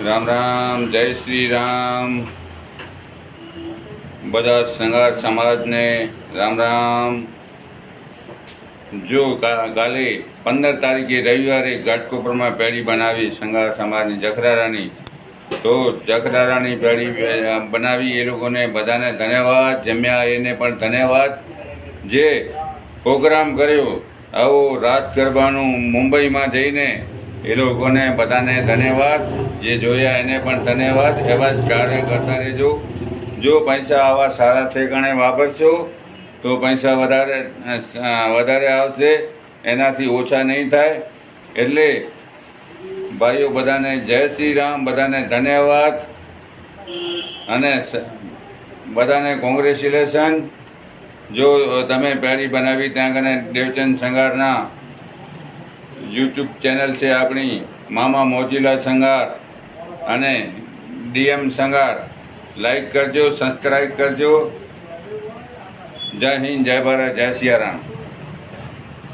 રામ રામ, જય શ્રી રામ. બધા સંઘાર સમાજને રામ રામ. જો કાલે 15 તારીખે રવિવારે ઘાટકોપરમાં પેઢી બનાવી સંઘાર સમાજની જખરારાની, તો જખરારાની પેઢી બનાવી એ લોકોને બધાને ધન્યવાદ. જમ્યા એને પણ ધન્યવાદ. જે પ્રોગ્રામ કર્યો આવો રાત ગરબાનું મુંબઈમાં જઈને એ લોકોને બધાને ધન્યવાદ. જે જોયા એને પણ ધન્યવાદ. એવા જ કાર્ય કરતા રહેજો. જો પૈસા આવા સારા ઠેકાણે વાપરશો તો પૈસા વધારે આવશે, એનાથી ઓછા નહીં થાય. એટલે ભાઈઓ બધાને જય શ્રી રામ, બધાને ધન્યવાદ અને બધાને કોંગ્રેચ્યુલેશન. જો તમે પેઢી બનાવી ત્યાં કને દેવચંદ સંઘારના યુટ્યુબ ચેનલ છે આપણી મામા મોજીલા સંઘાર અને ડીએમ સંઘાર, લાઈક કરજો, સબસ્ક્રાઈબ કરજો. જય હિન્દ, જય ભારત, જય સિયારામ.